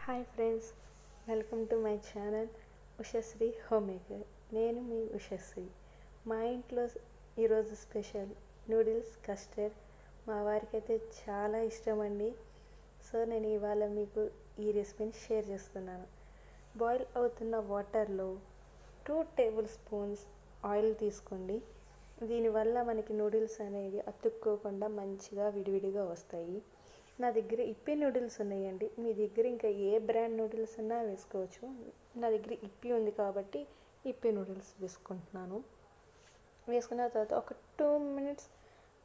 Hi friends, welcome to my channel Ushasri home maker. నేను మీ ఉషశ్రీ. మా ఇంట్లో ఈరోజు స్పెషల్ నూడిల్స్ కస్టర్డ్. మా వారికి అయితే చాలా ఇష్టం అండి. సో నేను ఇవాళ మీకు ఈ రెసిపీని షేర్ చేస్తున్నాను. బాయిల్ అవుతున్న వాటర్లో 2 టేబుల్ స్పూన్స్ ఆయిల్ తీసుకోండి. దీనివల్ల మనకి నూడిల్స్ అనేవి అతుక్కోకుండా మంచిగా విడివిడిగా వస్తాయి. నా దగ్గర ఇప్పి నూడిల్స్ ఉన్నాయండి. మీ దగ్గర ఇంకా ఏ బ్రాండ్ నూడిల్స్ ఉన్నా వేసుకోవచ్చు. నా దగ్గర ఇప్పి ఉంది కాబట్టి ఇప్పి నూడిల్స్ వేసుకుంటున్నాను. వేసుకున్న తర్వాత ఒక 2 మినిట్స్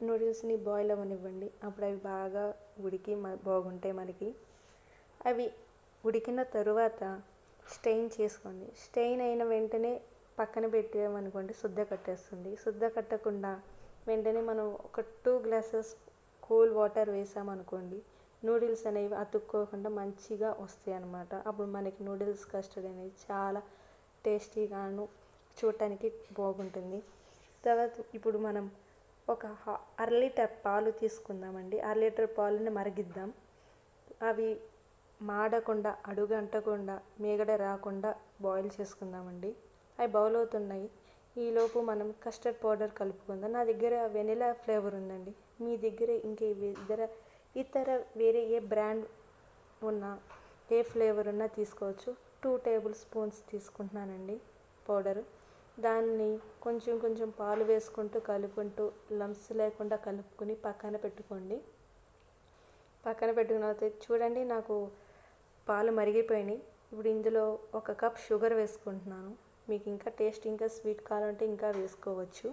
నూడిల్స్ని బాయిల్ అవ్వనివ్వండి. అప్పుడు అవి బాగా ఉడికి బాగుంటాయి మనకి. అవి ఉడికిన తరువాత స్టెయిన్ చేసుకోండి. స్టెయిన్ అయిన వెంటనే పక్కన పెట్టామనుకోండి శుద్ధ కట్టేస్తుంది. శుద్ధ కట్టకుండా వెంటనే మనం ఒక 2 గ్లాసెస్ కూల్ వాటర్ వేసామనుకోండి, నూడిల్స్ అనేవి అతుక్కోకుండా మంచిగా వస్తాయి అన్నమాట. అప్పుడు మనకి నూడిల్స్ కస్టర్డ్ అనేది చాలా టేస్టీగాను చూడటానికి బాగుంటుంది. తర్వాత ఇప్పుడు మనం ఒక 1/2 లీటర్ పాలు తీసుకుందామండి. 1/2 లీటర్ పాలని మరిగిద్దాం. అవి మాడకుండా, అడుగు అంటకుండా, మీగడ రాకుండా బాయిల్ చేసుకుందామండి. అవి బౌల్ అవుతున్నాయి. ఈలోపు మనం కస్టర్డ్ పౌడర్ కలుపుకుందాం. నా దగ్గర వెనిలా ఫ్లేవర్ ఉందండి. మీ దగ్గర ఇంకే ఇతర వేరే ఏ బ్రాండ్ ఉన్నా, ఏ ఫ్లేవర్ ఉన్నా తీసుకోవచ్చు. 2 టేబుల్ స్పూన్స్ తీసుకుంటున్నానండి పౌడరు. దాన్ని కొంచెం కొంచెం పాలు వేసుకుంటూ కలుపుకుంటూ లంప్స్ లేకుండా కలుపుకొని పక్కన పెట్టుకోండి. పక్కన పెట్టుకున్న తర్వాత చూడండి, నాకు పాలు మరిగిపోయినాయి. ఇప్పుడు ఇందులో 1 కప్ షుగర్ వేసుకుంటున్నాను. మీకు ఇంకా టేస్ట్ ఇంకా స్వీట్ కావాలంటే ఇంకా వేసుకోవచ్చు.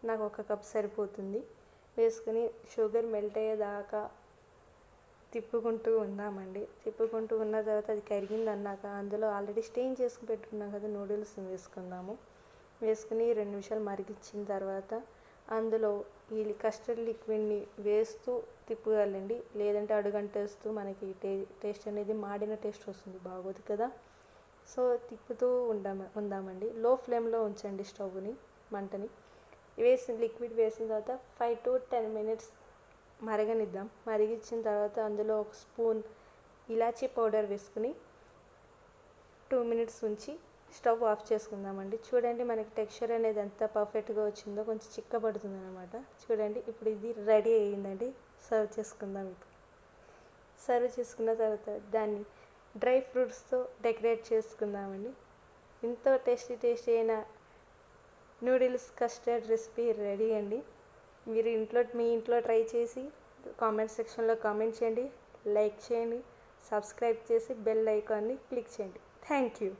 నాకు 1 కప్ సరిపోతుంది. వేసుకుని షుగర్ మెల్ట్ అయ్యేదాకా తిప్పుకుంటూ ఉందామండి. తిప్పుకుంటూ ఉన్న తర్వాత అది కరిగింది అన్నాక అందులో ఆల్రెడీ స్టెయిన్ చేసుకుని పెట్టుకున్నాం కదా నూడిల్స్ వేసుకుందాము. వేసుకుని 2 నిమిషాలు మరిగించిన తర్వాత అందులో ఈ కస్టర్డ్ లిక్విడ్ని వేస్తూ తిప్పుగాలండి. లేదంటే అడుగంటేస్తూ మనకి టేస్ట్ అనేది మాడిన టేస్ట్ వస్తుంది, బాగోదు కదా. సో తిప్పుతూ ఉందామండి. లో ఫ్లేమ్లో ఉంచండి స్టవ్ని, మంటని. లిక్విడ్ వేసిన తర్వాత 5 to 10 మినిట్స్ మరగనిద్దాం. మరిగించిన తర్వాత అందులో 1 స్పూన్ ఇలాచీ పౌడర్ వేసుకుని 2 మినిట్స్ ఉంచి స్టవ్ ఆఫ్ చేసుకుందామండి. చూడండి మనకి టెక్స్చర్ అనేది ఎంత పర్ఫెక్ట్గా వచ్చిందో, కొంచెం చిక్కబడుతుంది అనమాట. చూడండి, ఇప్పుడు ఇది రెడీ అయ్యిందండి. సర్వ్ చేసుకుందాం. ఇప్పుడు సర్వ్ చేసుకున్న తర్వాత దాన్ని డ్రై ఫ్రూట్స్తో డెకరేట్ చేసుకుందామండి. ఎంతో టేస్టీ అయిన నూడిల్స్ కస్టర్డ్ రెసిపీ రెడీ అండి. మీరు మీ ఇంట్లో ట్రై చేసి కామెంట్ సెక్షన్లో కామెంట్ చేయండి, లైక్ చేయండి, సబ్స్క్రైబ్ చేసి బెల్ ఐకాన్ని క్లిక్ చేయండి. Thank you.